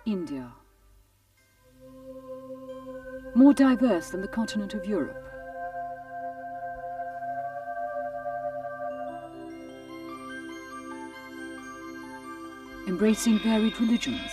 India. More diverse than the continent of Europe. Embracing varied religions.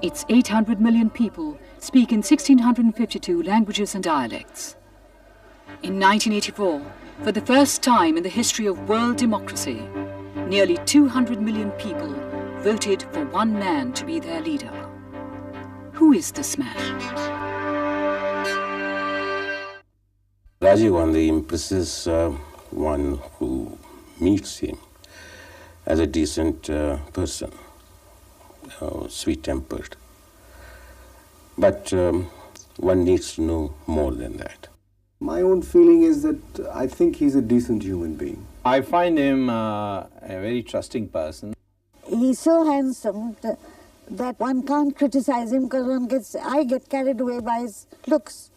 Its 800 million people speak in 1,652 languages and dialects. In 1984, for the first time in the history of world democracy, nearly 200 million people voted for one man to be their leader. Who is this man? Rajiv Gandhi impresses one who meets him as a decent person. Sweet-tempered. But one needs to know more than that. My own feeling is that I think he's a decent human being. I find him a very trusting person. He's so handsome that one can't criticize him because I get carried away by his looks.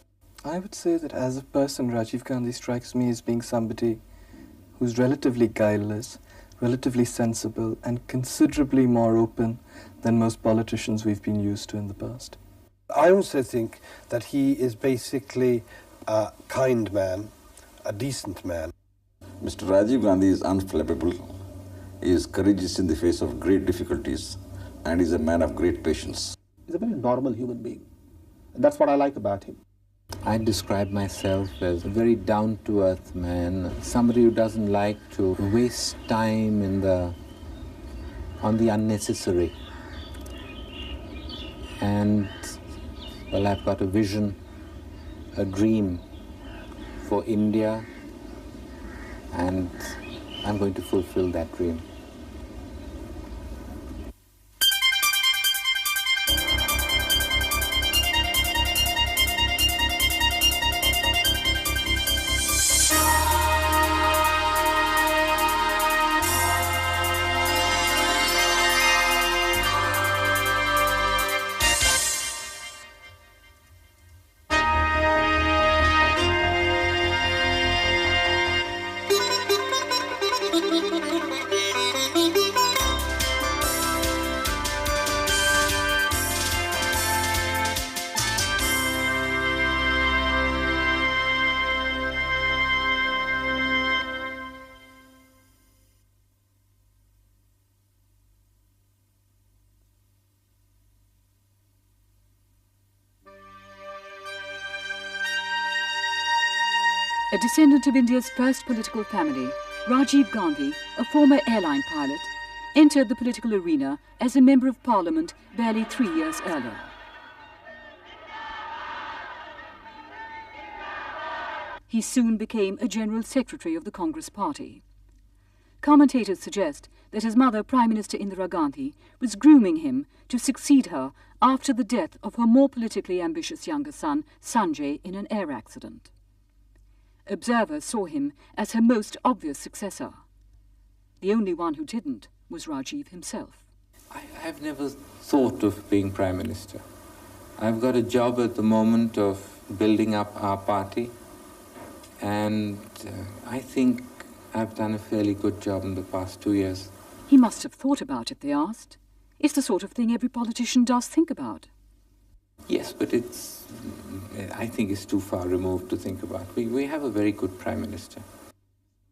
I would say that as a person, Rajiv Gandhi strikes me as being somebody who's relatively guileless, relatively sensible, and considerably more open than most politicians we've been used to in the past. I also think that he is basically a kind man, a decent man. Mr. Rajiv Gandhi is unflappable, he is courageous in the face of great difficulties, and is a man of great patience. He's a very normal human being. And that's what I like about him. I describe myself as a very down-to-earth man, somebody who doesn't like to waste time on the unnecessary. And, well, I've got a vision, a dream for India, and I'm going to fulfill that dream. A descendant of India's first political family, Rajiv Gandhi, a former airline pilot, entered the political arena as a member of parliament barely 3 years earlier. He soon became a general secretary of the Congress party. Commentators suggest that his mother, Prime Minister Indira Gandhi, was grooming him to succeed her after the death of her more politically ambitious younger son, Sanjay, in an air accident. Observers saw him as her most obvious successor. The only one who didn't was Rajiv himself. I've never thought of being Prime Minister. I've got a job at the moment of building up our party, and I think I've done a fairly good job in the past 2 years. He must have thought about it, they asked. It's the sort of thing every politician does think about. Yes, but I think it's too far removed to think about. We have a very good Prime Minister.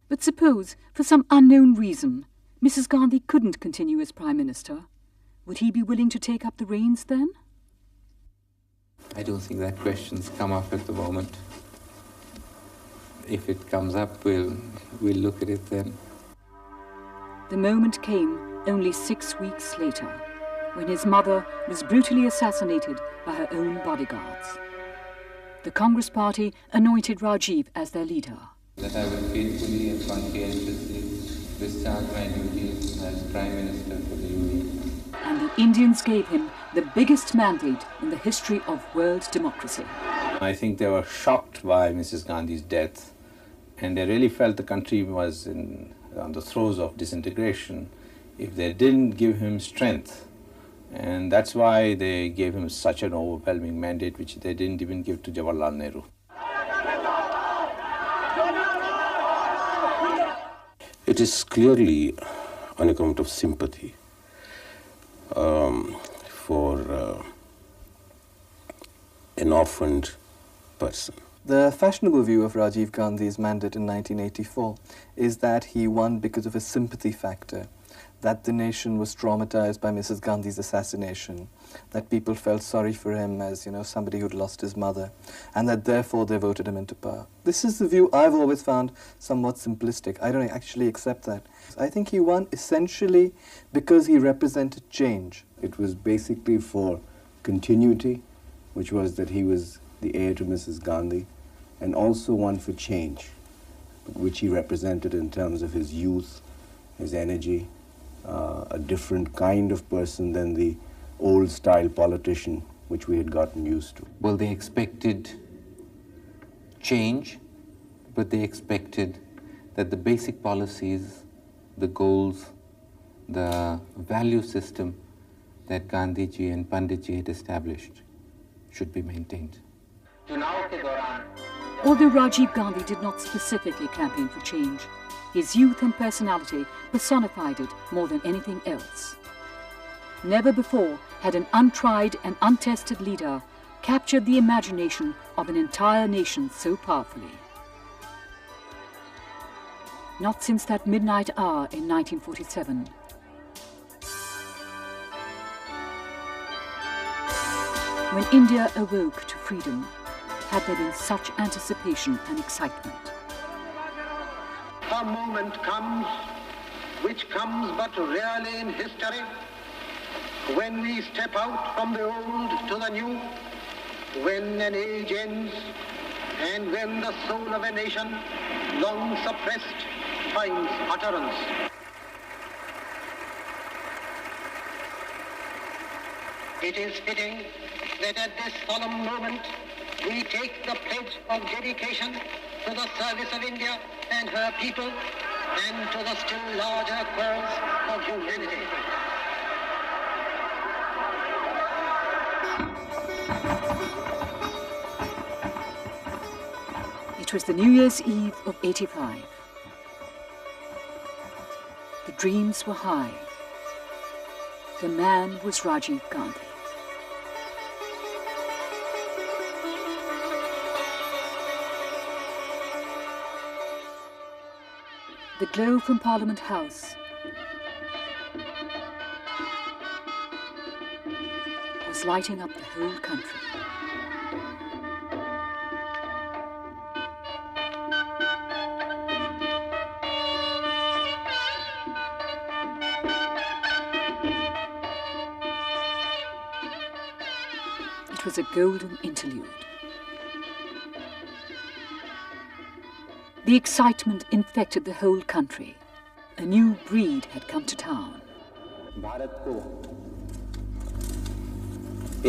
But suppose, for some unknown reason, Mrs. Gandhi couldn't continue as Prime Minister. Would he be willing to take up the reins then? I don't think that question's come up at the moment. If it comes up, we'll look at it then. The moment came only 6 weeks later, when his mother was brutally assassinated by her own bodyguards. The Congress party anointed Rajiv as their leader. That I will faithfully and conscientiously discharge my duties as Prime Minister for the Union. and the Indians gave him the biggest mandate in the history of world democracy. I think they were shocked by Mrs. Gandhi's death, and they really felt the country was on the throes of disintegration if they didn't give him strength. And that's why they gave him such an overwhelming mandate, which they didn't even give to Jawaharlal Nehru. It is clearly on account of sympathy for an orphaned person. The fashionable view of Rajiv Gandhi's mandate in 1984 is that he won because of a sympathy factor, that the nation was traumatized by Mrs. Gandhi's assassination, that people felt sorry for him as, somebody who'd lost his mother, and that therefore they voted him into power. This is the view I've always found somewhat simplistic. I don't actually accept that. I think he won essentially because he represented change. It was basically for continuity, which was that he was the heir to Mrs. Gandhi, and also one for change, which he represented in terms of his youth, his energy, a different kind of person than the old-style politician which we had gotten used to. Well, they expected change, but they expected that the basic policies, the goals, the value system that Gandhiji and Panditji had established should be maintained. Although Rajiv Gandhi did not specifically campaign for change, his youth and personality personified it more than anything else. Never before had an untried and untested leader captured the imagination of an entire nation so powerfully. Not since that midnight hour in 1947. When India awoke to freedom, had there been such anticipation and excitement. A moment comes, which comes but rarely in history, when we step out from the old to the new, when an age ends, and when the soul of a nation, long suppressed, finds utterance. It is fitting that at this solemn moment, we take the pledge of dedication to the service of India and her people, and to the still larger cause of humanity. It was the New Year's Eve of '85. The dreams were high. The man was Rajiv Gandhi. The glow from Parliament House was lighting up the whole country. It was a golden interlude. The excitement infected the whole country. A new breed had come to town. Bharat को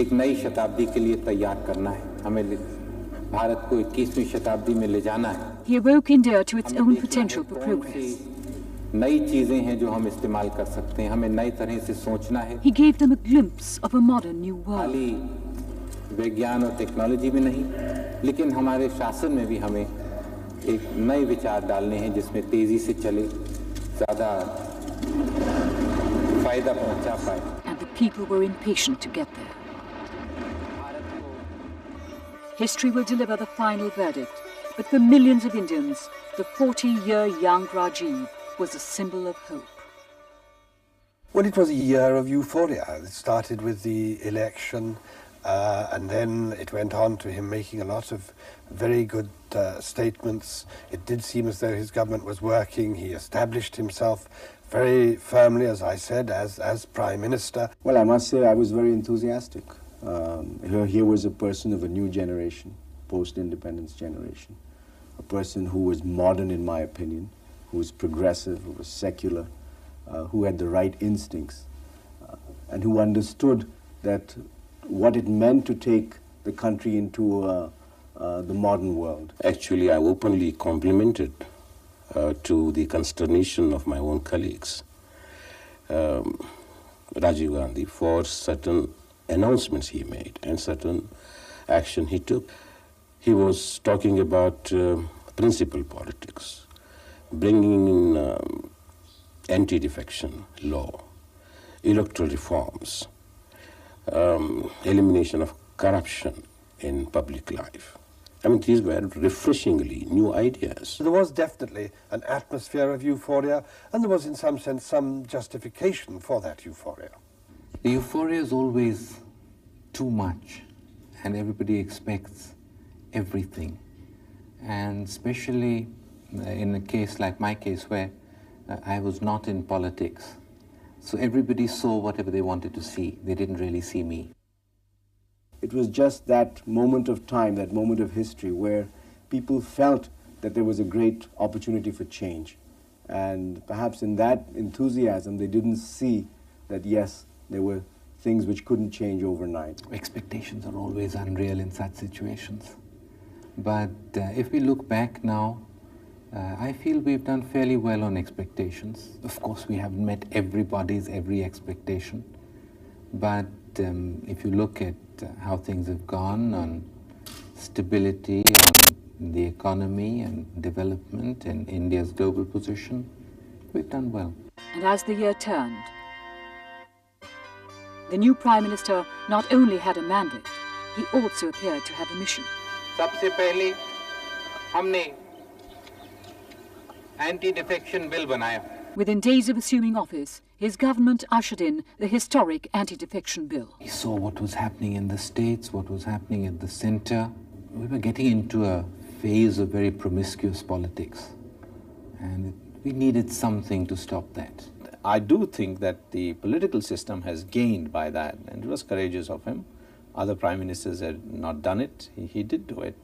एक नई शताब्दी के लिए तैयार करना है. हमें भारत को 21वीं शताब्दी में ले जाना है. He awoke India to its own potential for progress. नई चीजें हैं जो हम इस्तेमाल कर सकते हैं. हमें नई तरह से सोचना है. He gave them a glimpse of a modern new world. खाली विज्ञान और टेक्नोलॉजी में नहीं, लेकिन हमारे शासन में भी हमें एक नए विचार डालने हैं जिसमें तेजी से चले, ज़्यादा फायदा पहुंचा पाए. And the people were impatient to get there. History will deliver the final verdict, but for millions of Indians, the 40-year young Rajiv was a symbol of hope. Well, it was a year of euphoria. It started with the election, and then it went on to him making a lot of very good statements. It did seem as though his government was working. He established himself very firmly, as I said, as Prime Minister. Well, I must say I was very enthusiastic. Here was a person of a new generation, post-independence generation, a person who was modern in my opinion, who was progressive, who was secular, who had the right instincts. and who understood that what it meant to take the country into the modern world. Actually, I openly complimented to the consternation of my own colleagues, Rajiv Gandhi, for certain announcements he made and certain action he took. He was talking about principal politics, bringing in anti-defection law, electoral reforms, elimination of corruption in public life. I mean, these were refreshingly new ideas. There was definitely an atmosphere of euphoria, and there was in some sense some justification for that euphoria. The euphoria is always too much, and everybody expects everything. And especially in a case like my case, where I was not in politics. So everybody saw whatever they wanted to see. They didn't really see me. It was just that moment of time, that moment of history, where people felt that there was a great opportunity for change. And perhaps in that enthusiasm, they didn't see that, yes, there were things which couldn't change overnight. Expectations are always unreal in such situations. But if we look back now, I feel we've done fairly well on expectations. Of course, we haven't met everybody's every expectation. But if you look at how things have gone on stability, on the economy and development and India's global position, we've done well. And as the year turned, the new Prime Minister not only had a mandate, he also appeared to have a mission. सबसे पहले हमने anti-defection bill बनाया. Within days of assuming office, his government ushered in the historic anti-defection bill. We saw what was happening in the states, what was happening at the center. We were getting into a phase of very promiscuous politics, and we needed something to stop that. I do think that the political system has gained by that, and it was courageous of him. Other prime ministers had not done it. He did do it.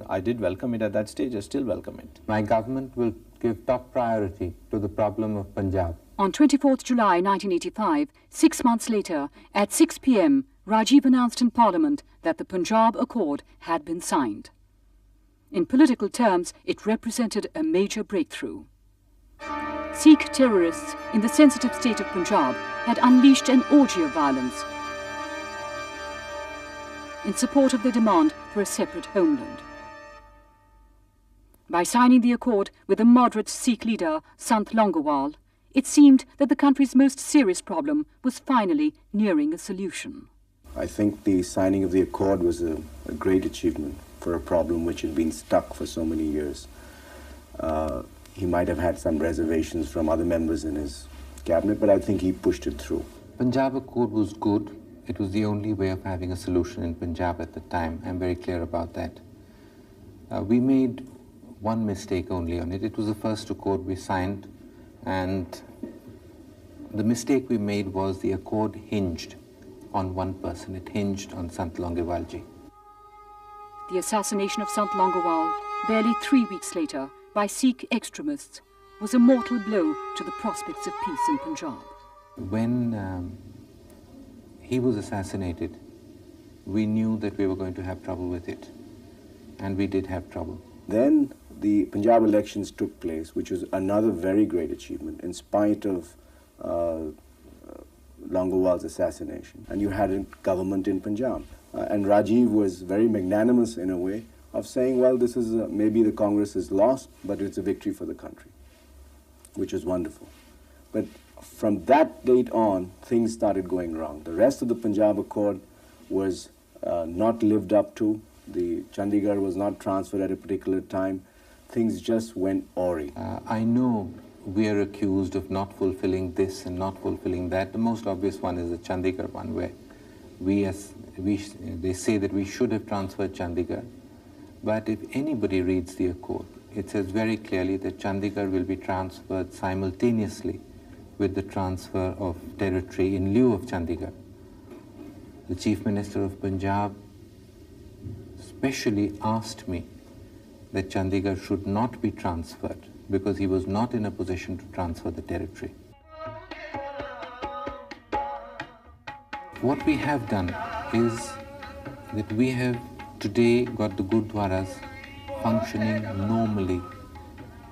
I did welcome it at that stage. I still welcome it. My government will give top priority to the problem of Punjab. On 24th July 1985, 6 months later, at 6 p.m., Rajiv announced in Parliament that the Punjab Accord had been signed. In political terms, it represented a major breakthrough. Sikh terrorists in the sensitive state of Punjab had unleashed an orgy of violence in support of their demand for a separate homeland. By signing the accord with the moderate Sikh leader, Sant Longowal, it seemed that the country's most serious problem was finally nearing a solution. I think the signing of the accord was a great achievement for a problem which had been stuck for so many years. He might have had some reservations from other members in his cabinet, but I think he pushed it through. Punjab Accord was good. It was the only way of having a solution in Punjab at the time. I'm very clear about that. We made one mistake only on it. It was the first accord we signed, and the mistake we made was the accord hinged on one person. It hinged on Sant Longowalji. The assassination of Sant Longowal, barely 3 weeks later, by Sikh extremists, was a mortal blow to the prospects of peace in Punjab. When he was assassinated, we knew that we were going to have trouble with it, and we did have trouble. Then the Punjab elections took place, which was another very great achievement in spite of Longowal's assassination. And you had a government in Punjab. And Rajiv was very magnanimous in a way of saying, well, this is maybe the Congress is lost, but it's a victory for the country, which is wonderful. But from that date on, things started going wrong. The rest of the Punjab Accord was not lived up to. The Chandigarh was not transferred at a particular time. Things just went awry. I know we are accused of not fulfilling this and not fulfilling that. The most obvious one is the Chandigarh one, where they say that we should have transferred Chandigarh. But if anybody reads the accord, it says very clearly that Chandigarh will be transferred simultaneously with the transfer of territory in lieu of Chandigarh. The Chief Minister of Punjab specially asked me that Chandigarh should not be transferred because he was not in a position to transfer the territory. What we have done is that we have today got the Gurdwaras functioning normally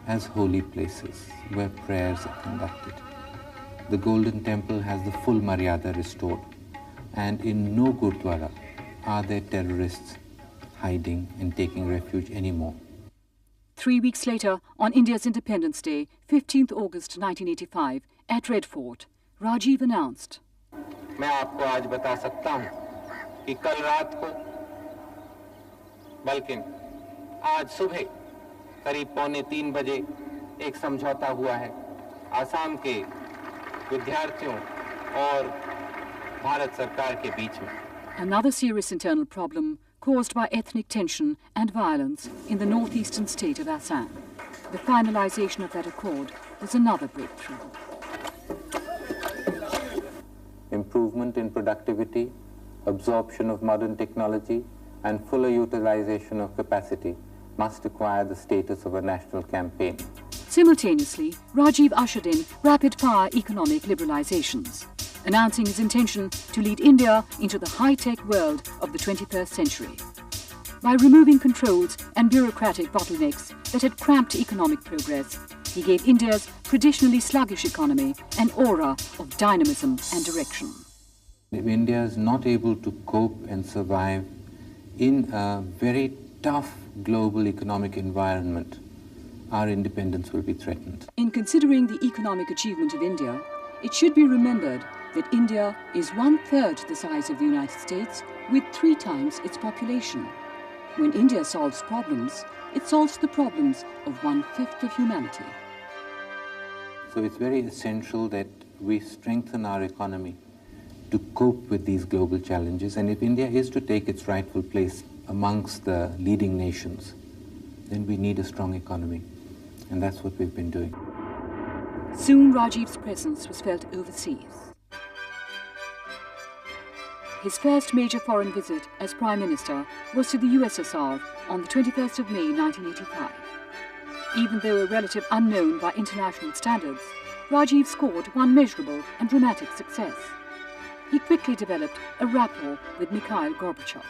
as holy places where prayers are conducted. The Golden Temple has the full Maryada restored, and in no Gurdwara are there terrorists hiding and taking refuge anymore. 3 weeks later, on India's Independence Day, 15th August 1985, at Red Fort, Rajiv announced, मैं आपको आज बता सकता हूं कि कल रात को, बल्कि आज सुबह करीब 2:45 बजे एक समझौता हुआ है आसाम के विद्यार्थियों और भारत सरकार के बीच में. Another serious internal problem caused by ethnic tension and violence in the northeastern state of Assam. The finalization of that accord was another breakthrough. Improvement in productivity, absorption of modern technology, and fuller utilization of capacity must acquire the status of a national campaign. Simultaneously, Rajiv ushered in rapid-fire economic liberalizations, announcing his intention to lead India into the high-tech world of the 21st century. By removing controls and bureaucratic bottlenecks that had cramped economic progress, he gave India's traditionally sluggish economy an aura of dynamism and direction. If India is not able to cope and survive in a very tough global economic environment, our independence will be threatened. In considering the economic achievement of India, it should be remembered that India is 1/3 the size of the United States with 3 times its population. When India solves problems, it solves the problems of 1/5 of humanity. So it's very essential that we strengthen our economy to cope with these global challenges. And if India is to take its rightful place amongst the leading nations, then we need a strong economy. And that's what we've been doing. Soon Rajiv's presence was felt overseas. His first major foreign visit as Prime Minister was to the USSR on the 21st of May 1985. Even though a relative unknown by international standards, Rajiv scored one measurable and dramatic success. He quickly developed a rapport with Mikhail Gorbachev.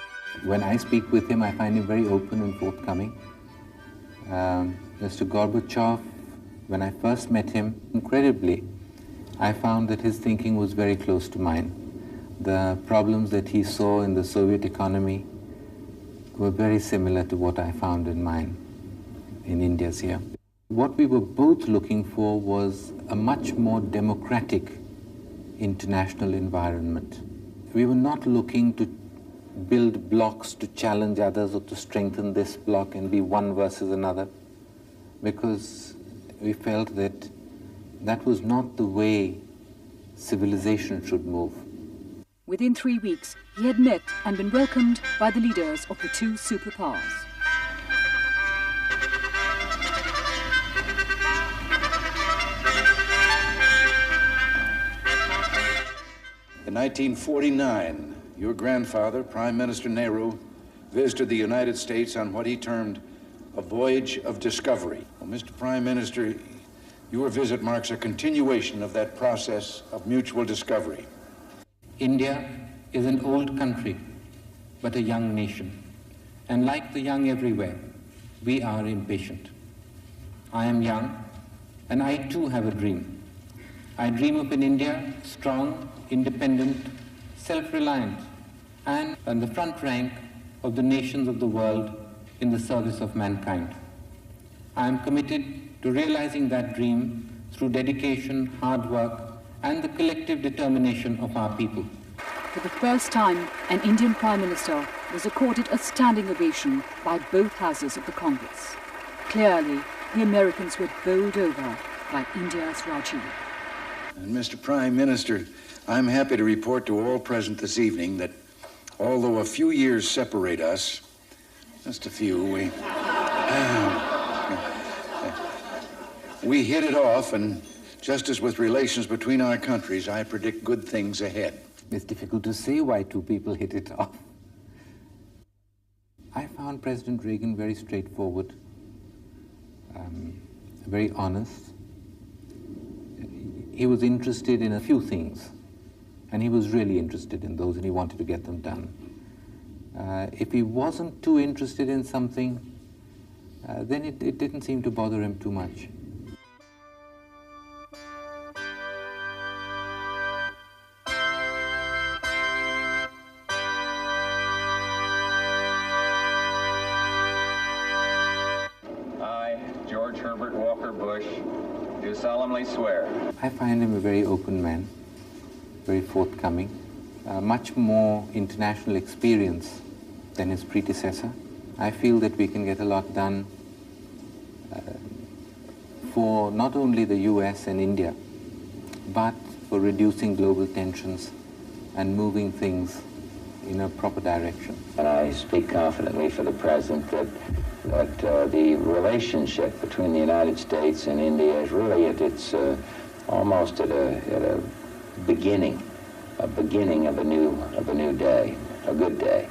When I speak with him, I find him very open and forthcoming. Mr. Gorbachev, when I first met him, incredibly, I found that his thinking was very close to mine. The problems that he saw in the Soviet economy were very similar to what I found in mine, in India's here. What we were both looking for was a much more democratic international environment. We were not looking to build blocks to challenge others or to strengthen this block and be one versus another, because we felt that that was not the way civilization should move. Within 3 weeks, he had met and been welcomed by the leaders of the 2 superpowers. In 1949, your grandfather, Prime Minister Nehru, visited the United States on what he termed a voyage of discovery. Well, Mr. Prime Minister, your visit marks a continuation of that process of mutual discovery. India is an old country, but a young nation. And like the young everywhere, we are impatient. I am young, and I too have a dream. I dream of an India strong, independent, self-reliant, and on the front rank of the nations of the world in the service of mankind. I am committed to realizing that dream through dedication, hard work, and the collective determination of our people. For the first time, an Indian Prime Minister was accorded a standing ovation by both houses of the Congress. Clearly, the Americans were bowled over by India's Rajiv. And Mr. Prime Minister, I'm happy to report to all present this evening that although a few years separate us, just a few, we hit it off, and just as with relations between our countries, I predict good things ahead. It's difficult to say why 2 people hit it off. I found President Reagan very straightforward, very honest. He was interested in a few things. And he was really interested in those and he wanted to get them done. If he wasn't too interested in something, then it didn't seem to bother him too much. Do solemnly swear. I find him a very open man, very forthcoming, much more international experience than his predecessor. I feel that we can get a lot done for not only the US and India, but for reducing global tensions and moving things in a proper direction. And I speak confidently for the President that the relationship between the United States and India is really almost at a beginning of a new day, a good day.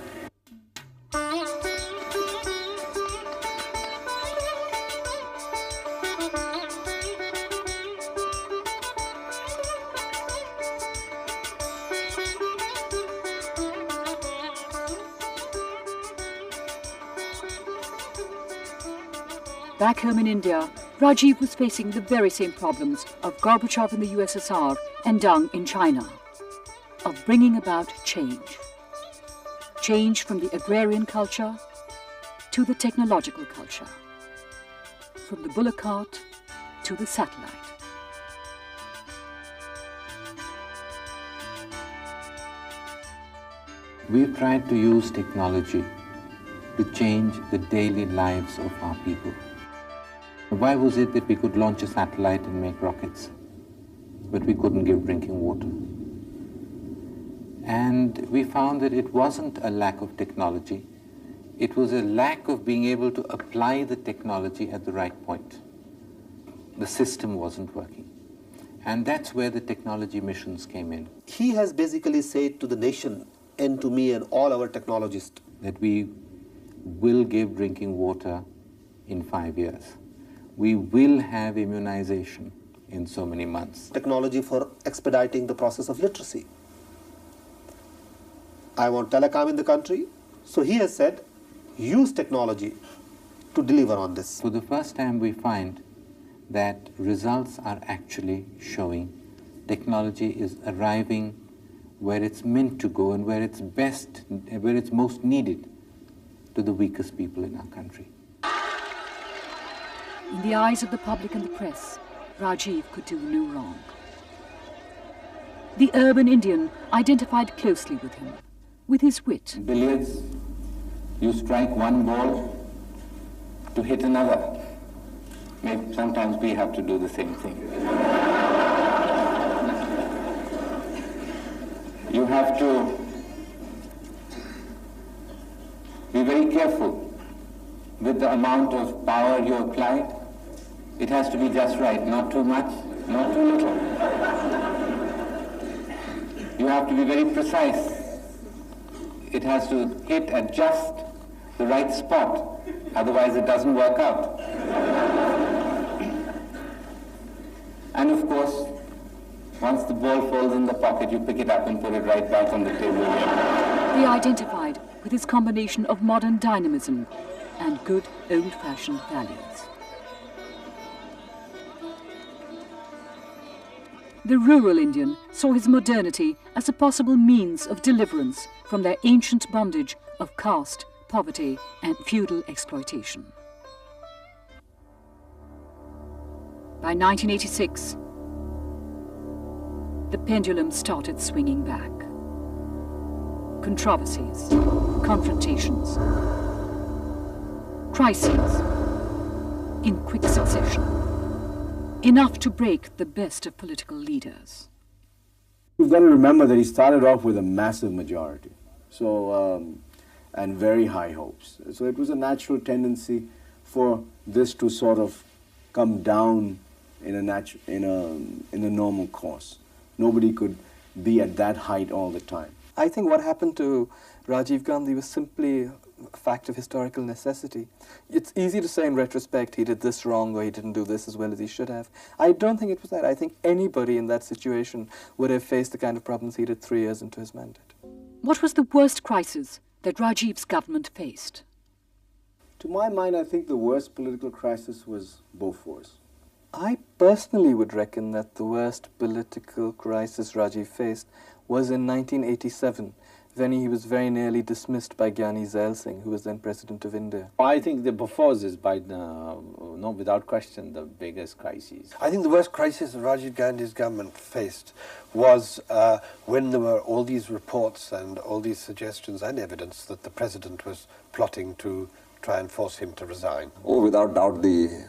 Back home in India, Rajiv was facing the very same problems of Gorbachev in the USSR and Deng in China, of bringing about change. Change from the agrarian culture to the technological culture, from the bullock cart to the satellite. We've tried to use technology to change the daily lives of our people. Why was it that we could launch a satellite and make rockets, but we couldn't give drinking water? And we found that it wasn't a lack of technology, it was a lack of being able to apply the technology at the right point. The system wasn't working. And that's where the technology missions came in. He has basically said to the nation and to me and all our technologists that we will give drinking water in 5 years. We will have immunization in so many months. Technology for expediting the process of literacy. I want telecom in the country, so he has said, use technology to deliver on this. For the first time we find that results are actually showing. Technology is arriving where it's meant to go and where it's best, where it's most needed to the weakest people in our country. In the eyes of the public and the press, Rajiv could do no wrong. The urban Indian identified closely with him, with his wit. Billiards, you strike one ball to hit another. Maybe sometimes we have to do the same thing. You have to be very careful with the amount of power you apply. It has to be just right, not too much, not too little. You have to be very precise. It has to hit at just the right spot, otherwise it doesn't work out. And of course, once the ball falls in the pocket, you pick it up and put it right back on the table again. He identified with his combination of modern dynamism and good old-fashioned values. The rural Indian saw his modernity as a possible means of deliverance from their ancient bondage of caste, poverty, and feudal exploitation. By 1986, the pendulum started swinging back. Controversies, confrontations, crises in quick succession. Enough to break the best of political leaders. You've got to remember that he started off with a massive majority, and very high hopes. So it was a natural tendency for this to sort of come down in a normal course. Nobody could be at that height all the time. I think what happened to Rajiv Gandhi was simply fact of historical necessity. It's easy to say in retrospect he did this wrong or he didn't do this as well as he should have. I don't think it was that. I think anybody in that situation would have faced the kind of problems he did 3 years into his mandate. What was the worst crisis that Rajiv's government faced? To my mind, I think the worst political crisis was Bofors. I personally would reckon that the worst political crisis Rajiv faced was in 1987, when he was very nearly dismissed by Gyani Zail Singh, who was then President of India. I think the Bofors is without question the biggest crisis. I think the worst crisis that Rajiv Gandhi's government faced was when there were all these reports and all these suggestions and evidence that the president was plotting to try and force him to resign. Oh, without doubt, the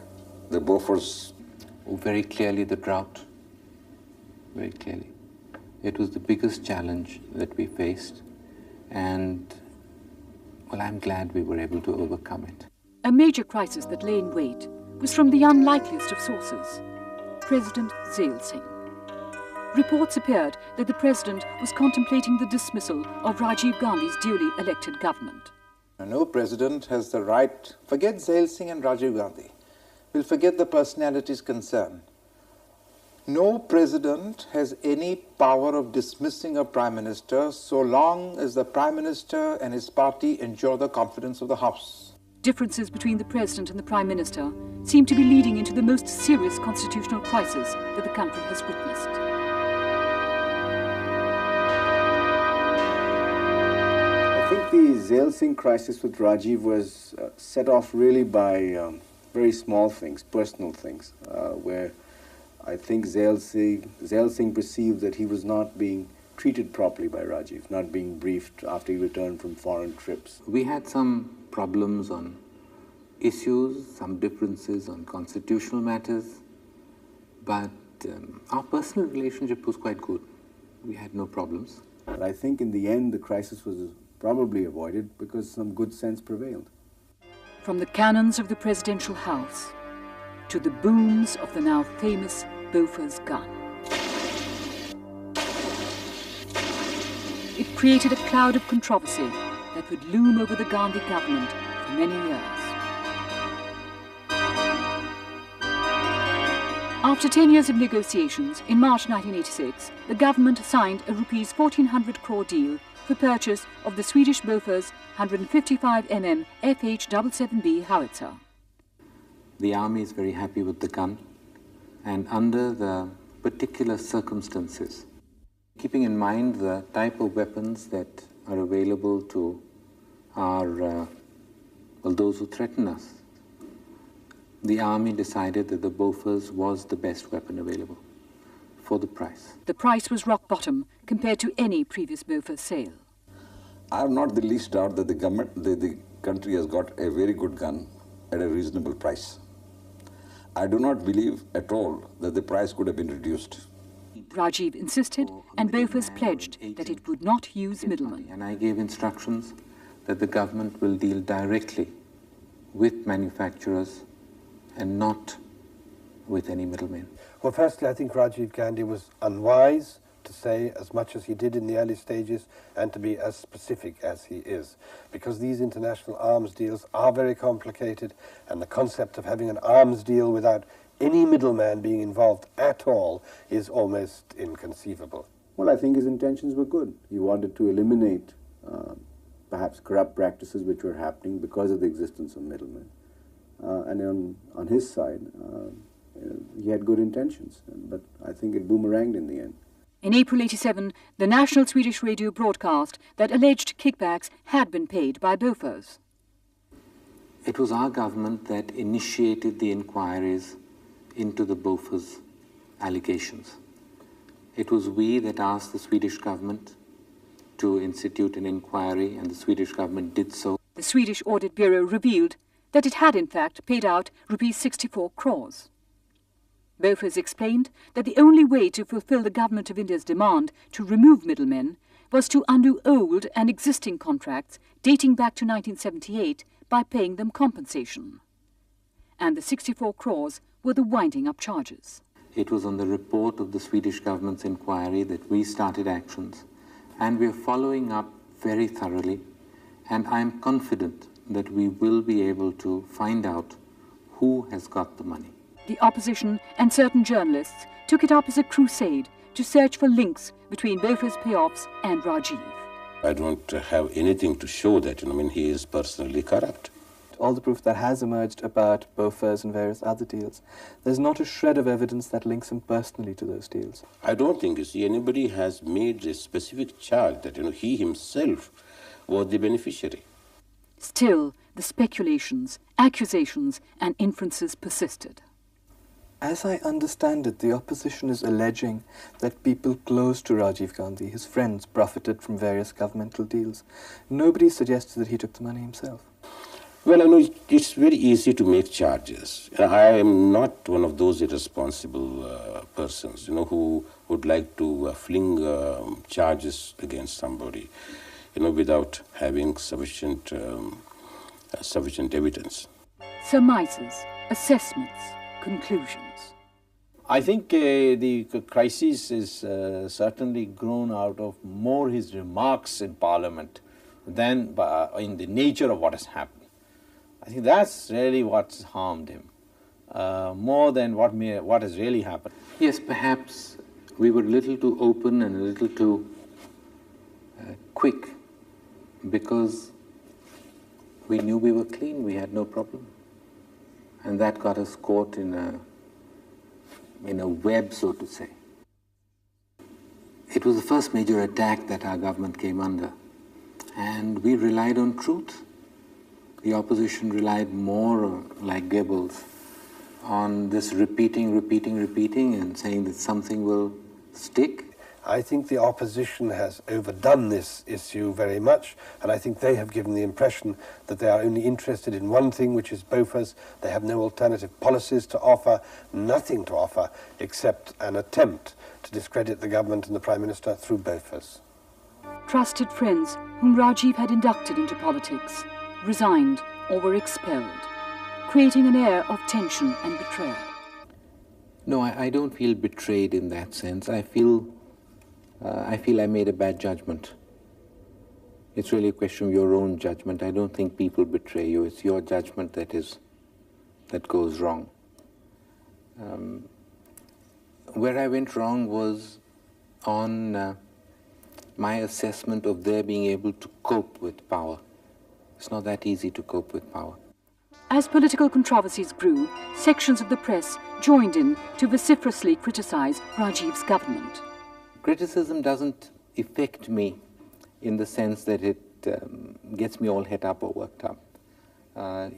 Bofors. Oh, very clearly the drought, very clearly. It was the biggest challenge that we faced, and, well, I'm glad we were able to overcome it. A major crisis that lay in wait was from the unlikeliest of sources, President Zail Singh. Reports appeared that the president was contemplating the dismissal of Rajiv Gandhi's duly elected government. No president has the right, forget Zail Singh and Rajiv Gandhi, we'll forget the personalities concerned. No president has any power of dismissing a prime minister so long as the prime minister and his party enjoy the confidence of the House. Differences between the president and the prime minister seem to be leading into the most serious constitutional crisis that the country has witnessed. I think the Zail Singh crisis with Rajiv was set off really by very small things, personal things, where I think Zail Singh perceived that he was not being treated properly by Rajiv, not being briefed after he returned from foreign trips. We had some problems on issues, some differences on constitutional matters, but our personal relationship was quite good. We had no problems. But I think in the end the crisis was probably avoided because some good sense prevailed. From the cannons of the presidential house to the booms of the now famous Bofors gun. It created a cloud of controversy that would loom over the Gandhi government for many years. After 10 years of negotiations, in March 1986, the government signed a Rs 1,400 crore deal for purchase of the Swedish Bofors 155mm FH-77B howitzer. The army is very happy with the gun, and under the particular circumstances, keeping in mind the type of weapons that are available to our, those who threaten us, the army decided that the Bofors was the best weapon available for the price. The price was rock bottom compared to any previous Bofors sale. I have not the least doubt that the country has got a very good gun at a reasonable price. I do not believe at all that the price could have been reduced. Rajiv insisted, and Bofors pledged that it would not use middlemen. And I gave instructions that the government will deal directly with manufacturers and not with any middlemen. Well, firstly, I think Rajiv Gandhi was unwise to say as much as he did in the early stages and to be as specific as he is, because these international arms deals are very complicated, and the concept of having an arms deal without any middleman being involved at all is almost inconceivable. Well, I think his intentions were good. He wanted to eliminate perhaps corrupt practices which were happening because of the existence of middlemen. And on his side, he had good intentions, but I think it boomeranged in the end. In April '87, the national Swedish radio broadcast that alleged kickbacks had been paid by Bofors. It was our government that initiated the inquiries into the Bofors allegations. It was we that asked the Swedish government to institute an inquiry, and the Swedish government did so. The Swedish Audit Bureau revealed that it had in fact paid out Rs 64 crores. Bofors explained that the only way to fulfill the Government of India's demand to remove middlemen was to undo old and existing contracts dating back to 1978 by paying them compensation. And the 64 crores were the winding-up charges. It was on the report of the Swedish government's inquiry that we started actions, and we are following up very thoroughly And I'm confident that we will be able to find out who has got the money. The opposition and certain journalists took it up as a crusade to search for links between Bofors payoffs and Rajiv. I don't have anything to show that, he is personally corrupt. All the proof that has emerged about Bofors and various other deals, there's not a shred of evidence that links him personally to those deals. I don't think, anybody has made a specific charge that, he himself was the beneficiary. Still, the speculations, accusations, and inferences persisted. As I understand it, the opposition is alleging that people close to Rajiv Gandhi, his friends, profited from various governmental deals. Nobody suggested that he took the money himself. Well, I know it's very easy to make charges. I am not one of those irresponsible persons, who would like to fling charges against somebody, without having sufficient evidence. Surmises, assessments, conclusions. I think the crisis is certainly grown out of more his remarks in Parliament than in the nature of what has happened. I think that's really what's harmed him, more than what has really happened. Yes, perhaps we were a little too open and a little too quick, because we knew we were clean, we had no problem. And that got us caught in a web, so to say. It was the first major attack that our government came under, and we relied on truth. The opposition relied more, like Goebbels, on this repeating, and saying that something will stick. I think the opposition has overdone this issue very much, and I think they have given the impression that they are only interested in one thing, which is Bofors. They have no alternative policies to offer, nothing to offer, except an attempt to discredit the government and the Prime Minister through Bofors. Trusted friends whom Rajiv had inducted into politics resigned or were expelled, creating an air of tension and betrayal. No, I don't feel betrayed in that sense. I feel I made a bad judgment. It's really a question of your own judgment. I don't think people betray you. It's your judgment that goes wrong. Where I went wrong was on my assessment of their being able to cope with power. It's not that easy to cope with power. As political controversies grew, sections of the press joined in to vociferously criticize Rajiv's government. Criticism doesn't affect me in the sense that it gets me all het up or worked up.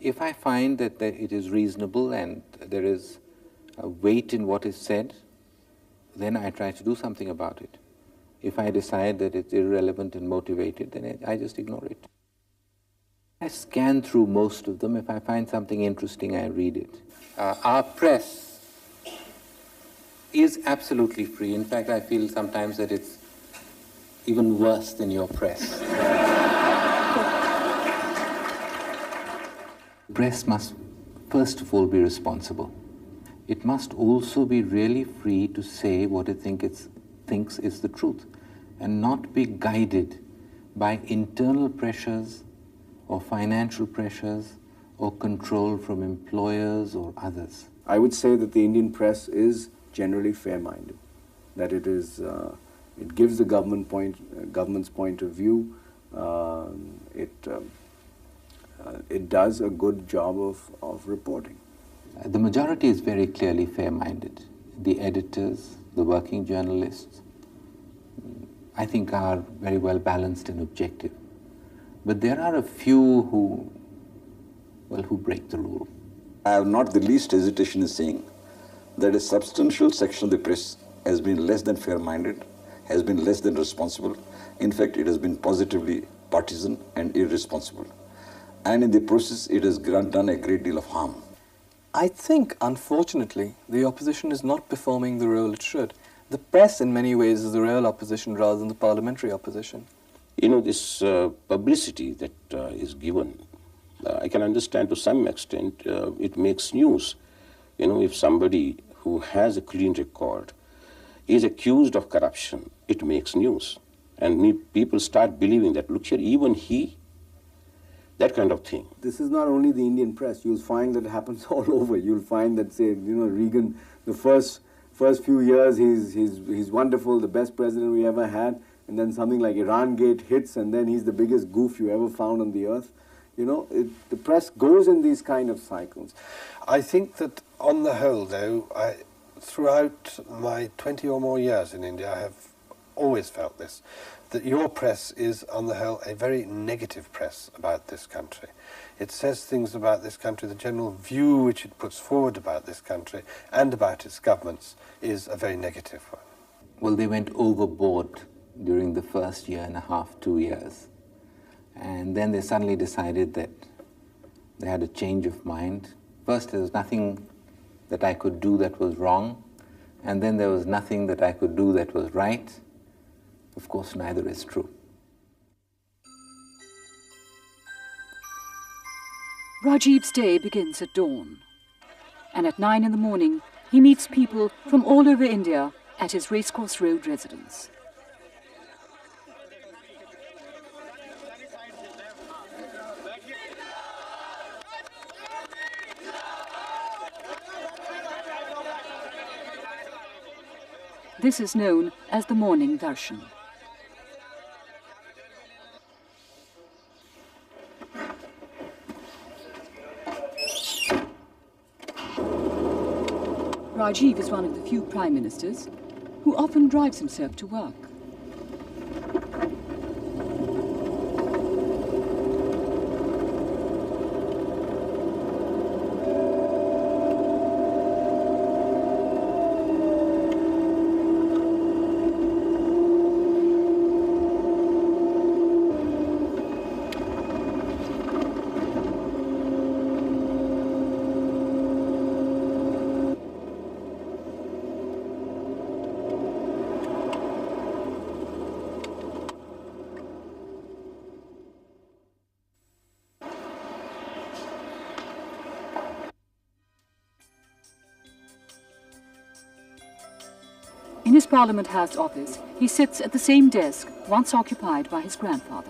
If I find that it is reasonable and there is a weight in what is said, then I try to do something about it. If I decide that it's irrelevant and motivated, then I just ignore it. I scan through most of them. If I find something interesting, I read it. Our press is absolutely free. In fact, I feel sometimes that it's even worse than your press. Press must, first of all, be responsible. It must also be really free to say what it thinks is the truth, and not be guided by internal pressures or financial pressures or control from employers or others. I would say that the Indian press is generally fair-minded, that it is, it gives the government's point of view. It does a good job of reporting. The majority is very clearly fair-minded. The editors, the working journalists, I think are very well balanced and objective. But there are a few who break the rule. I have not the least hesitation in saying that a substantial section of the press has been less than fair-minded, has been less than responsible. In fact, it has been positively partisan and irresponsible. And in the process, it has done a great deal of harm. I think, unfortunately, the opposition is not performing the role it should. The press, in many ways, is the real opposition rather than the parliamentary opposition. You know, this publicity that is given, I can understand to some extent it makes news. You know, if somebody who has a clean record is accused of corruption, it makes news. And people start believing that, look here, even he that kind of thing. This is not only the Indian press. You'll find that it happens all over. You'll find that, say, Reagan, the first few years, he's wonderful, the best president we ever had, and then something like Iran Gate hits, and then he's the biggest goof you ever found on the earth. The press goes in these kind of cycles. I think that on the whole, though, throughout my 20 or more years in India, I have always felt this, that your press is, on the whole, a very negative press about this country. It says things about this country, the general view which it puts forward about this country and about its governments is a very negative one. Well, they went overboard during the first year and a half, 2 years. And then they suddenly decided that they had a change of mind. First, there was nothing that I could do that was wrong, and then there was nothing that I could do that was right. Of course, neither is true. Rajiv's day begins at dawn, and at 9 in the morning, he meets people from all over India at his Racecourse Road residence. This is known as the morning darshan. Rajiv is one of the few prime ministers who often drives himself to work. In his Parliament House office, he sits at the same desk once occupied by his grandfather.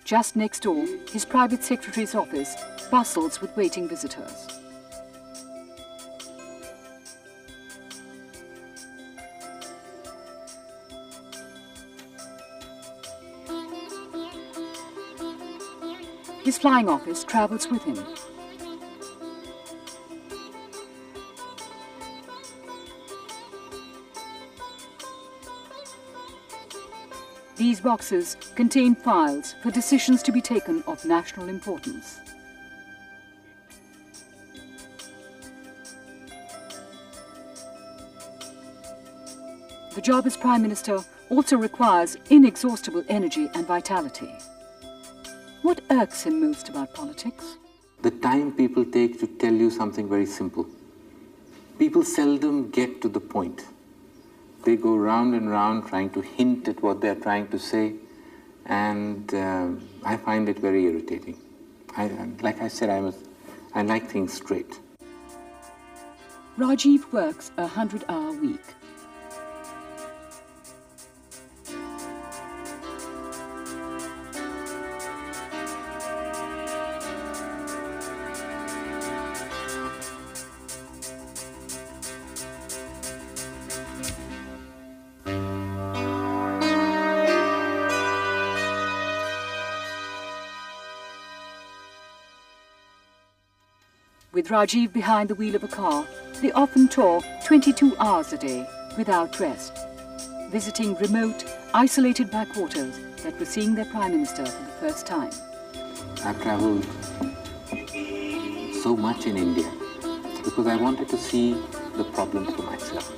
Just next door, his private secretary's office bustles with waiting visitors. His flying office travels with him. These boxes contain files for decisions to be taken of national importance. The job as Prime Minister also requires inexhaustible energy and vitality. What irks him most about politics? The time people take to tell you something very simple. People seldom get to the point. They go round and round trying to hint at what they're trying to say, and I find it very irritating. Like I said, I like things straight. Rajiv works a 100-hour week. With Rajiv behind the wheel of a car, they often tour 22 hours a day without rest, visiting remote, isolated backwaters that were seeing their Prime Minister for the first time. I've travelled so much in India because I wanted to see the problems for myself.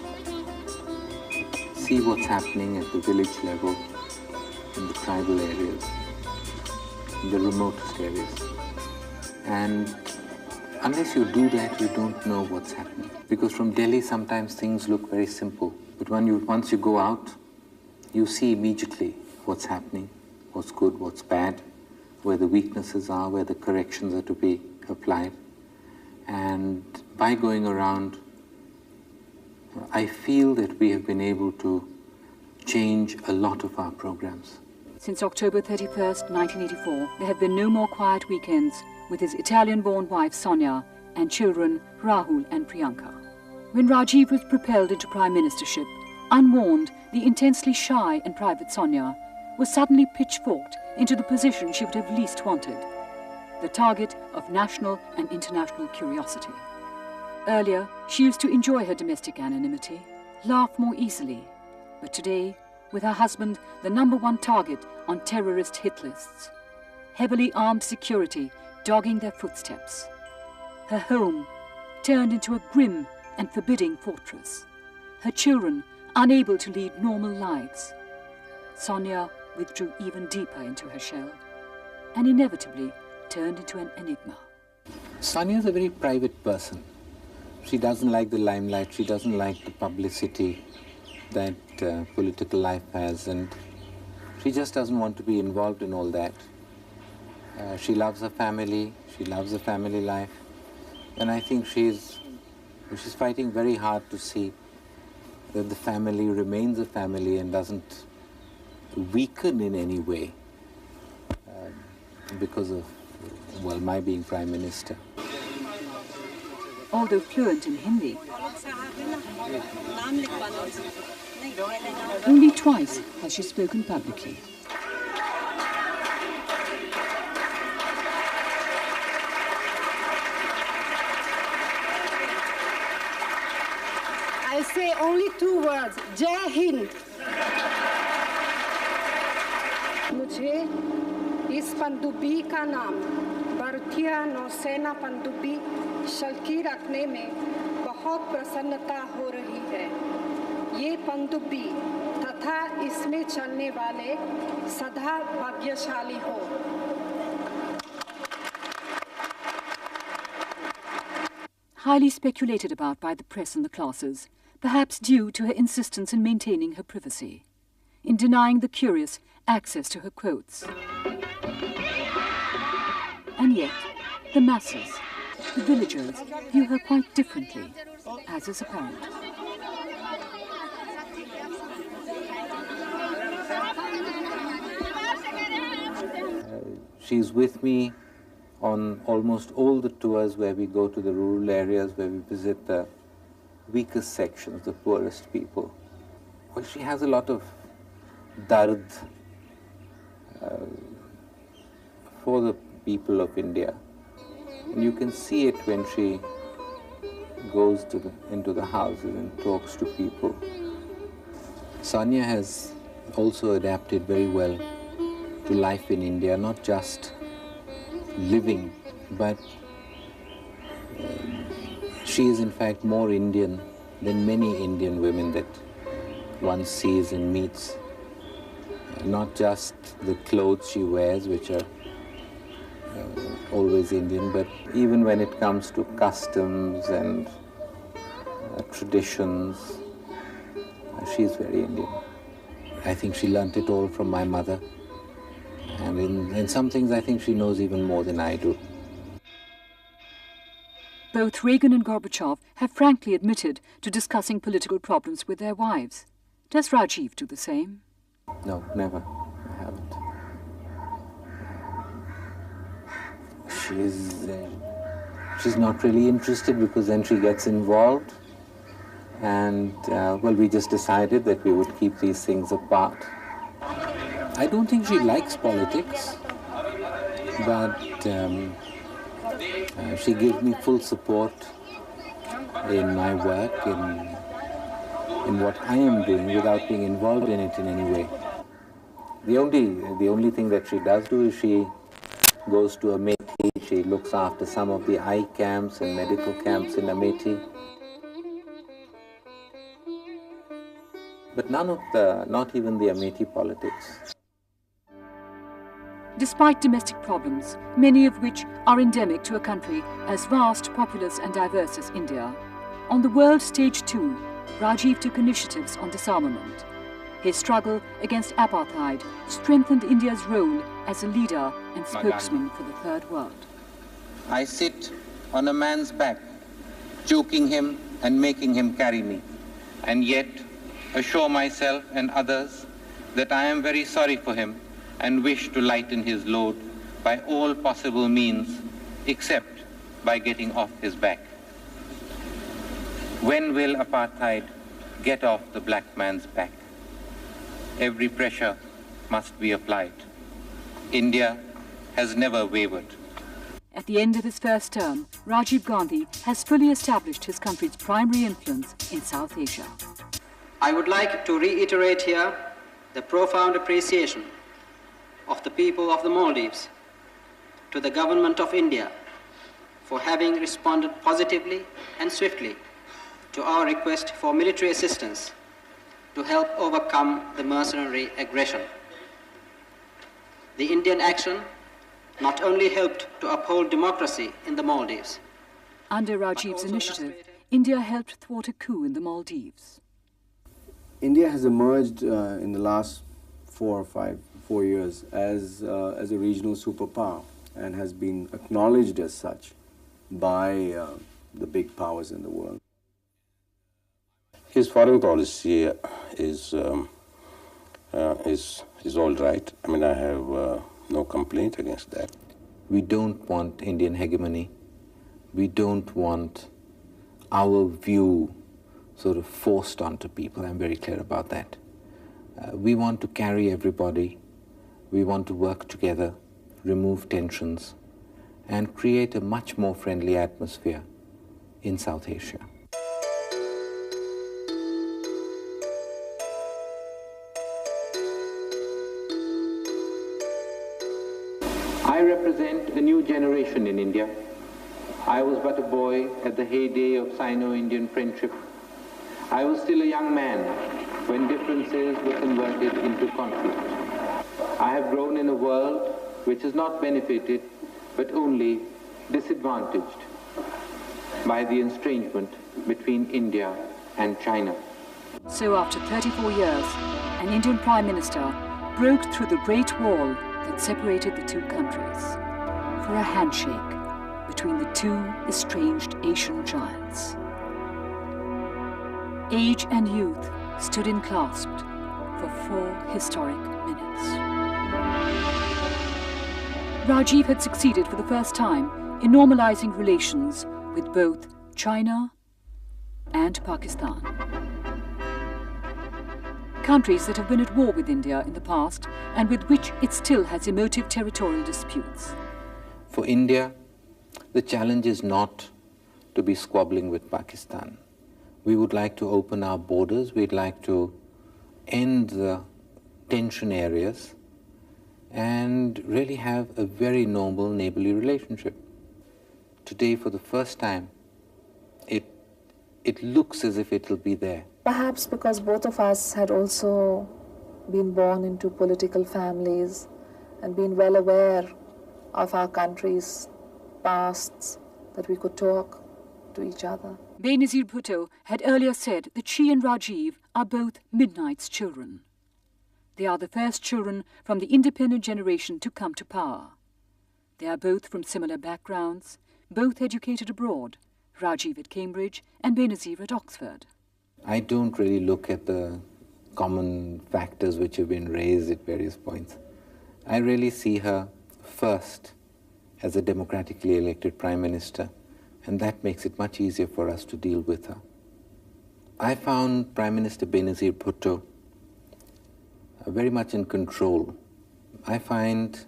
See what's happening at the village level, in the tribal areas, in the remotest areas. And unless you do that, you don't know what's happening. Because from Delhi, sometimes things look very simple. But once you go out, you see immediately what's happening, what's good, what's bad, where the weaknesses are, where the corrections are to be applied. And by going around, I feel that we have been able to change a lot of our programs. Since October 31st, 1984, there have been no more quiet weekends with his Italian-born wife Sonia and children Rahul and Priyanka. When Rajiv was propelled into prime ministership, unwarned, the intensely shy and private Sonia was suddenly pitchforked into the position she would have least wanted, the target of national and international curiosity. Earlier, she used to enjoy her domestic anonymity, laugh more easily, but today, with her husband the #1 target on terrorist hit lists, heavily armed security dogging their footsteps, her home turned into a grim and forbidding fortress, her children unable to lead normal lives, Sonia withdrew even deeper into her shell and inevitably turned into an enigma. Sonia is a very private person. She doesn't like the limelight, she doesn't like the publicity that political life has, and she just doesn't want to be involved in all that. She loves her family, she loves the family life, and I think she's fighting very hard to see that the family remains a family and doesn't weaken in any way because of, well, my being Prime Minister. Although fluent in Hindi, only twice has she spoken publicly. I'll say only 2 words, Jai Hind. मुझे इस पनडुब्बी का नाम भारतीय नौसेना पनडुब्बी शल्की रखने में बहुत प्रसन्नता हो रही है। ये पनडुब्बी तथा इसमें चलने वाले सदा भाग्यशाली हो। Highly speculated about by the press and the classes, perhaps due to her insistence in maintaining her privacy, in denying the curious access to her quotes. And yet, the masses, the villagers, view her quite differently, as is apparent. She's with me on almost all the tours where we go to the rural areas, where we visit the weakest sections, the poorest people. Well, she has a lot of dard for the people of India. And you can see it when she goes into the houses and talks to people. Sonia has also adapted very well to life in India, not just living, but she is in fact more Indian than many Indian women that one sees and meets. Not just the clothes she wears, which are always Indian, but even when it comes to customs and traditions, she's very Indian. I think she learnt it all from my mother, and in some things I think she knows even more than I do. Both Reagan and Gorbachev have frankly admitted to discussing political problems with their wives. Does Rajiv do the same? No, never. I haven't. She's not really interested, because then she gets involved, and well, we just decided that we would keep these things apart. I don't think she likes politics, but she gives me full support in my work, in what I am doing, without being involved in it in any way. The only thing that she does do is she goes to Amethi. She looks after some of the eye camps and medical camps in Amethi. But not even the Amethi politics. Despite domestic problems, many of which are endemic to a country as vast, populous and diverse as India, on the world stage too, Rajiv took initiatives on disarmament. His struggle against apartheid strengthened India's role as a leader and spokesman for the Third World. I sit on a man's back, choking him and making him carry me, and yet assure myself and others that I am very sorry for him and wish to lighten his load by all possible means, except by getting off his back. When will apartheid get off the black man's back? Every pressure must be applied. India has never wavered. At the end of his first term, Rajiv Gandhi has fully established his country's primary influence in South Asia. I would like to reiterate here the profound appreciation of the people of the Maldives to the government of India for having responded positively and swiftly to our request for military assistance to help overcome the mercenary aggression. The Indian action not only helped to uphold democracy in the Maldives. Under Rajiv's initiative, India helped thwart a coup in the Maldives. India has emerged in the last 4 years as a regional superpower and has been acknowledged as such by the big powers in the world. His foreign policy is all right. I mean, I have no complaint against that. We don't want Indian hegemony. We don't want our view sort of forced onto people. I'm very clear about that. We want to carry everybody. We want to work together, remove tensions, and create a much more friendly atmosphere in South Asia. I represent a new generation in India. I was but a boy at the heyday of Sino-Indian friendship. I was still a young man when differences were converted into conflict. I have grown in a world which has not benefited, but only disadvantaged by the estrangement between India and China. So after 34 years, an Indian Prime Minister broke through the Great Wall that separated the two countries for a handshake between the two estranged Asian giants. Age and youth stood enclasped for 4 historic minutes. Rajiv had succeeded for the first time in normalizing relations with both China and Pakistan. Countries that have been at war with India in the past and with which it still has emotive territorial disputes. For India, the challenge is not to be squabbling with Pakistan. We would like to open our borders, we'd like to end the tension areas and really have a very normal neighborly relationship. Today, for the first time, it looks as if it'll be there. Perhaps because both of us had also been born into political families and been well aware of our country's pasts, that we could talk to each other. Benazir Bhutto had earlier said that she and Rajiv are both Midnight's children. They are the first children from the independent generation to come to power. They are both from similar backgrounds, both educated abroad, Rajiv at Cambridge and Benazir at Oxford. I don't really look at the common factors which have been raised at various points. I really see her first as a democratically elected Prime Minister, and that makes it much easier for us to deal with her. I found Prime Minister Benazir Bhutto very much in control. I find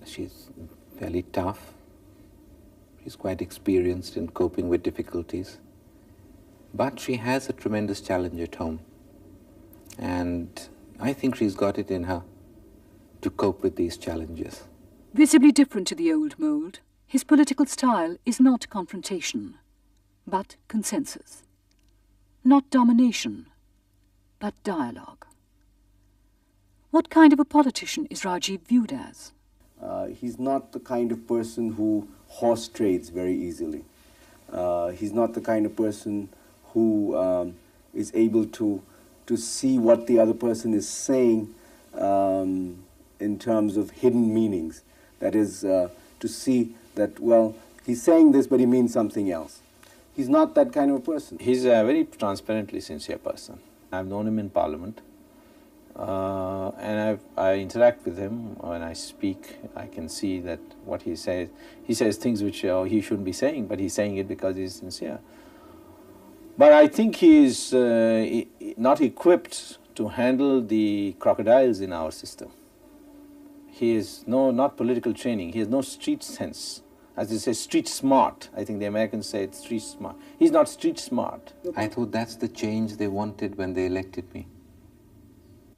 she's fairly tough. She's quite experienced in coping with difficulties. But she has a tremendous challenge at home. And I think she's got it in her to cope with these challenges. Visibly different to the old mould, his political style is not confrontation, but consensus. Not domination, but dialogue. What kind of a politician is Rajiv viewed as? He's not the kind of person who horse trades very easily. He's not the kind of person who is able to see what the other person is saying in terms of hidden meanings. That is, to see that, well, he's saying this, but he means something else. He's not that kind of a person. He's a very transparently sincere person. I've known him in Parliament, and I interact with him. When I speak, I can see that what he says things which he shouldn't be saying, but he's saying it because he's sincere. But I think he is not equipped to handle the crocodiles in our system. He has not political training. He has no street sense. As they say, street smart. I think the Americans say it's street smart. He's not street smart. I thought that's the change they wanted when they elected me.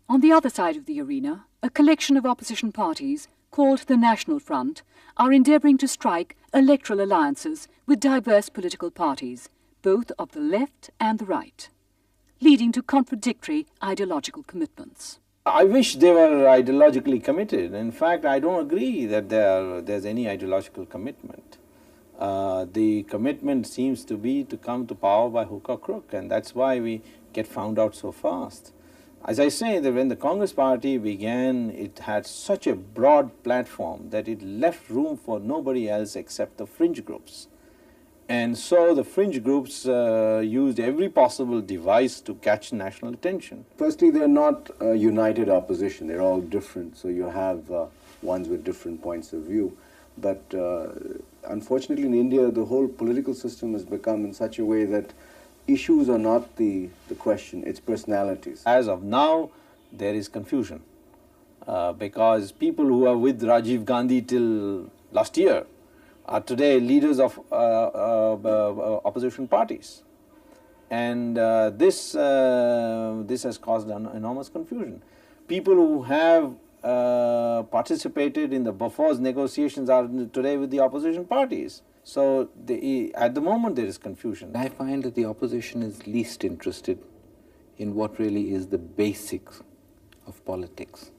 On the other side of the arena, a collection of opposition parties, called the National Front, are endeavouring to strike electoral alliances with diverse political parties, both of the left and the right, leading to contradictory ideological commitments. I wish they were ideologically committed. In fact, I don't agree that there's any ideological commitment. The commitment seems to be to come to power by hook or crook, and that's why we get found out so fast. As I say, that when the Congress Party began, it had such a broad platform that it left room for nobody else except the fringe groups. And so the fringe groups used every possible device to catch national attention. Firstly, they're not a united opposition. They're all different. So you have ones with different points of view. But unfortunately in India, the whole political system has become in such a way that issues are not the question, it's personalities. As of now, there is confusion because people who are with Rajiv Gandhi till last year are today leaders of opposition parties. And this has caused an enormous confusion. People who have participated in the Bofor's negotiations are today with the opposition parties. So at the moment there is confusion. I find that the opposition is least interested in what really is the basics of politics.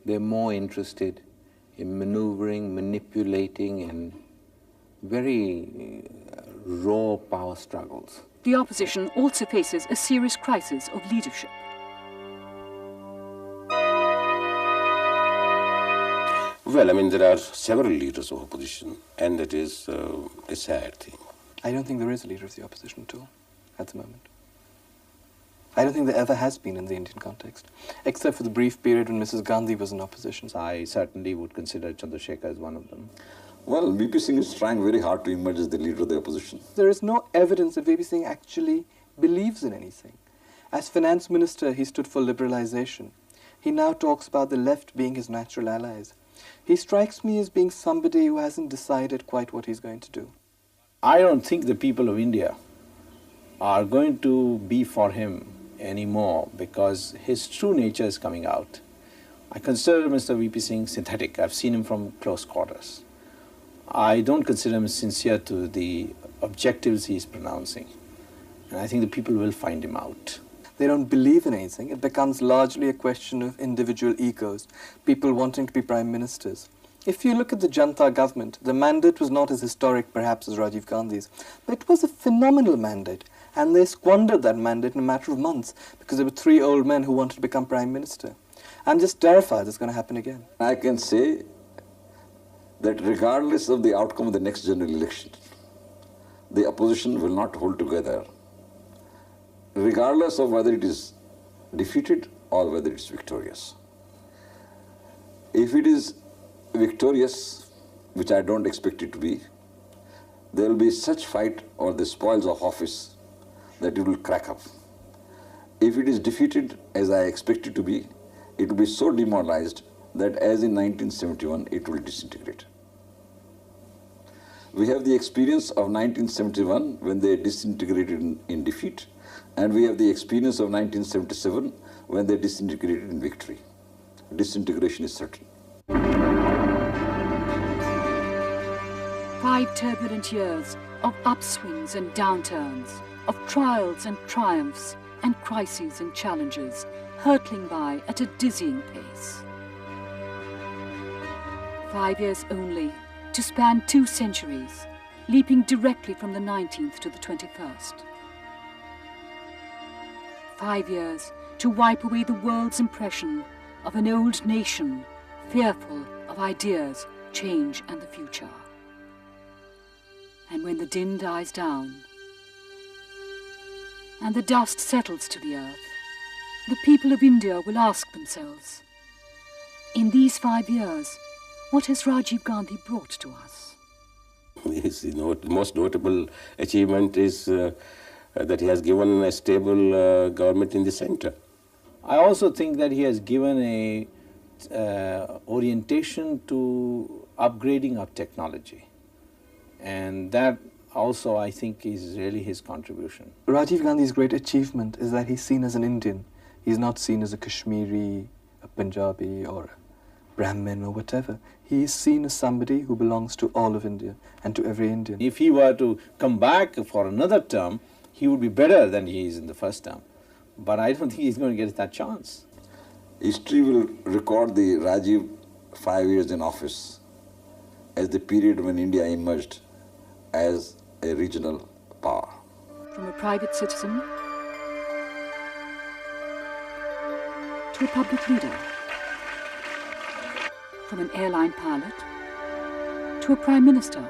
They're more interested in maneuvering, manipulating, and very raw power struggles. The opposition also faces a serious crisis of leadership. Well, I mean, there are several leaders of opposition, and that is a sad thing. I don't think there is a leader of the opposition at all, at the moment. I don't think there ever has been in the Indian context, except for the brief period when Mrs. Gandhi was in opposition. I certainly would consider Chandrasekhar as one of them. Well, VP Singh is trying very hard to emerge as the leader of the opposition. There is no evidence that VP Singh actually believes in anything. As finance minister, he stood for liberalization. He now talks about the left being his natural allies. He strikes me as being somebody who hasn't decided quite what he's going to do. I don't think the people of India are going to be for him anymore because his true nature is coming out. I consider Mr. VP Singh synthetic. I've seen him from close quarters. I don't consider him sincere to the objectives he's pronouncing. And I think the people will find him out. They don't believe in anything. It becomes largely a question of individual egos, people wanting to be prime ministers. If you look at the Janata government, the mandate was not as historic perhaps as Rajiv Gandhi's, but it was a phenomenal mandate. And they squandered that mandate in a matter of months because there were 3 old men who wanted to become prime minister. I'm just terrified it's going to happen again. I can say that regardless of the outcome of the next general election, the opposition will not hold together, regardless of whether it is defeated or whether it is victorious. If it is victorious, which I don't expect it to be, there will be such fight or the spoils of office that it will crack up. If it is defeated, as I expect it to be, it will be so demoralized that as in 1971, it will disintegrate. We have the experience of 1971 when they disintegrated in defeat, and we have the experience of 1977 when they disintegrated in victory. Disintegration is certain. 5 turbulent years of upswings and downturns, of trials and triumphs, and crises and challenges hurtling by at a dizzying pace. 5 years only to span 2 centuries, leaping directly from the 19th to the 21st. 5 years to wipe away the world's impression of an old nation fearful of ideas, change and the future. And when the din dies down and the dust settles to the earth, the people of India will ask themselves, in these 5 years, what has Rajiv Gandhi brought to us? His most notable achievement is that he has given a stable government in the center. I also think that he has given a orientation to upgrading of technology, and that also I think is really his contribution. Rajiv Gandhi's great achievement is that he's seen as an Indian. He's not seen as a Kashmiri, a Punjabi or a Brahmin or whatever. He is seen as somebody who belongs to all of India and to every Indian. If he were to come back for another term, he would be better than he is in the first term. But I don't think he's going to get that chance. History will record the Rajiv 5 years in office as the period when India emerged as a regional power. From a private citizen to a public leader, from an airline pilot to a prime minister,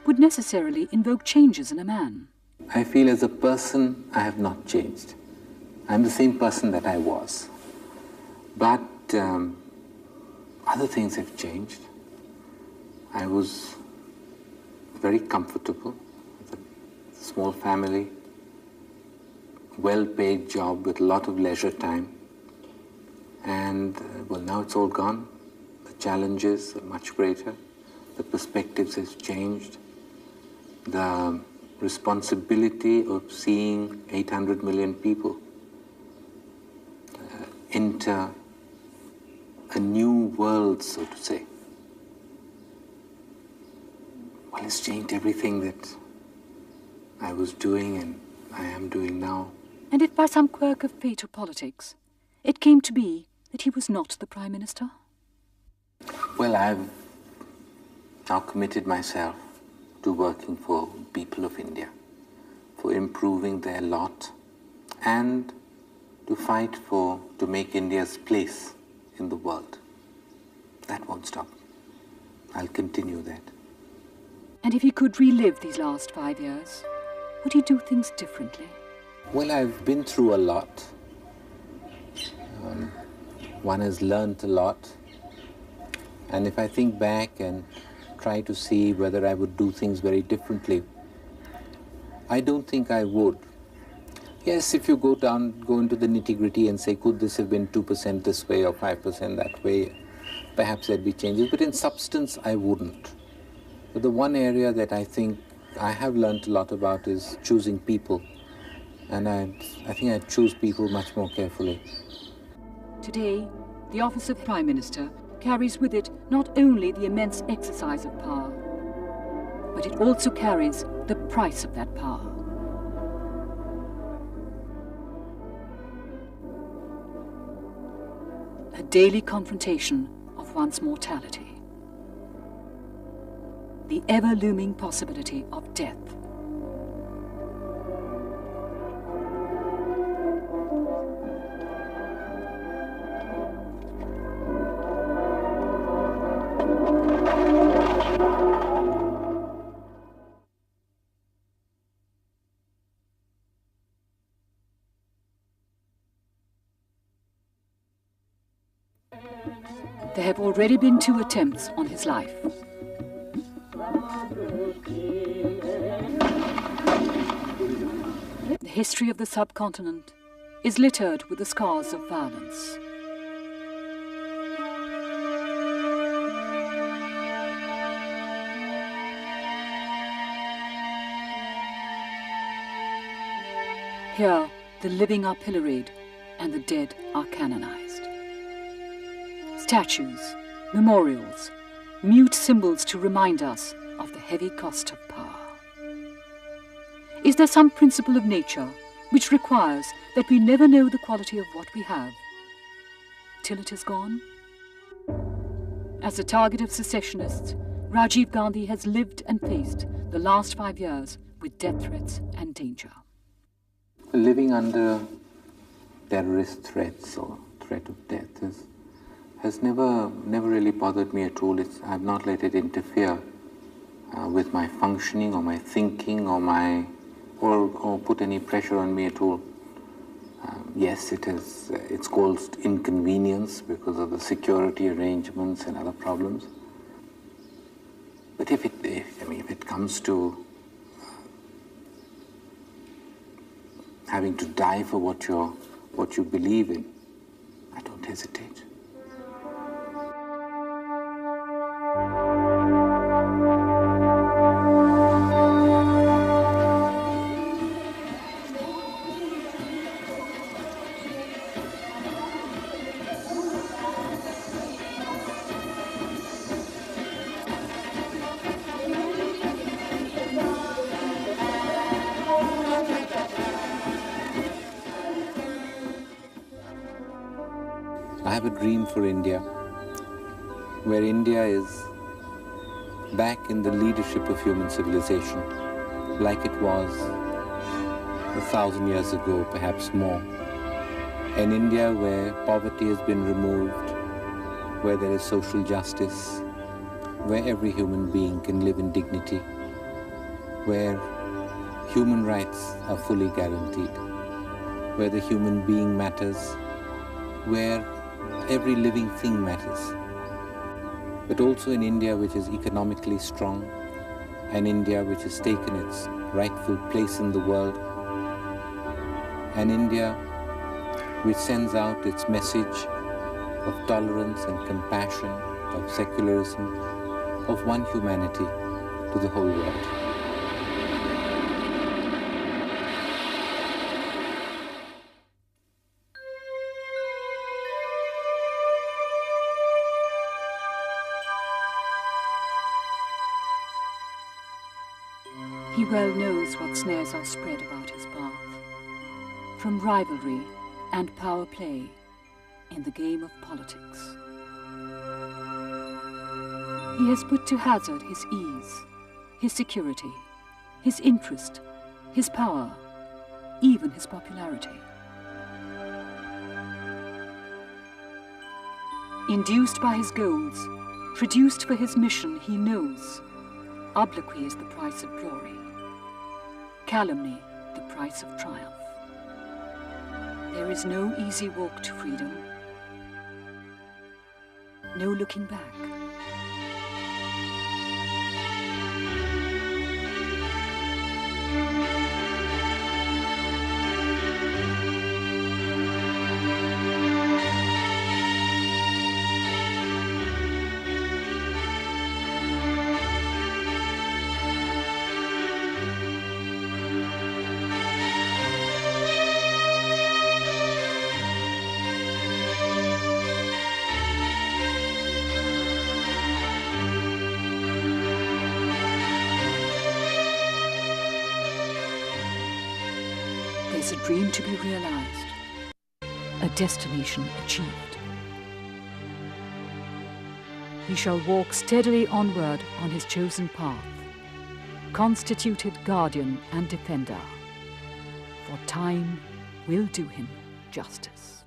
would necessarily invoke changes in a man. I feel as a person I have not changed. I'm the same person that I was. But other things have changed. I was very comfortable with a small family, well-paid job with a lot of leisure time. And well, now it's all gone. The challenges are much greater. The perspectives have changed. The responsibility of seeing 800 million people enter a new world, so to say. Well, it's changed everything that I was doing and I am doing now. And if by some quirk of fate or politics, it came to be that he was not the Prime Minister? Well, I've now committed myself to working for people of India, for improving their lot, and to fight to make India's place in the world. That won't stop. I'll continue that. And if he could relive these last 5 years, would he do things differently? Well, I've been through a lot. One has learned a lot. And if I think back and try to see whether I would do things very differently, I don't think I would. Yes, if you go into the nitty-gritty and say, could this have been 2% this way or 5% that way, perhaps there'd be changes. But in substance, I wouldn't. But the one area that I think I have learned a lot about is choosing people. And I think I'd choose people much more carefully. Today, the office of Prime Minister carries with it not only the immense exercise of power, but it also carries the price of that power. A daily confrontation of one's mortality. The ever-looming possibility of death. There have already been 2 attempts on his life. The history of the subcontinent is littered with the scars of violence. Here, the living are pilloried and the dead are canonized. Statues, memorials, mute symbols to remind us of the heavy cost of power. Is there some principle of nature which requires that we never know the quality of what we have till it is gone? As a target of secessionists, Rajiv Gandhi has lived and faced the last 5 years with death threats and danger. Living under terrorist threats or threat of death has never really bothered me at all. I've not let it interfere with my functioning or my thinking or put any pressure on me at all. Yes, it's caused inconvenience because of the security arrangements and other problems. But if it comes to having to die for what you believe in, I don't hesitate. I have a dream for India, where India is back in the leadership of human civilization, like it was 1,000 years ago, perhaps more. An India where poverty has been removed, where there is social justice, where every human being can live in dignity, where human rights are fully guaranteed, where the human being matters, where every living thing matters. But also an India which is economically strong, an India which has taken its rightful place in the world, an India which sends out its message of tolerance and compassion, of secularism, of one humanity to the whole world. He well knows what snares are spread about his path, from rivalry and power play in the game of politics. He has put to hazard his ease, his security, his interest, his power, even his popularity. Induced by his goals, traduced for his mission, he knows obloquy is the price of glory, calumny the price of triumph. There is no easy walk to freedom, no looking back. There's a dream to be realized, a destination achieved. He shall walk steadily onward on his chosen path, constituted guardian and defender, for time will do him justice.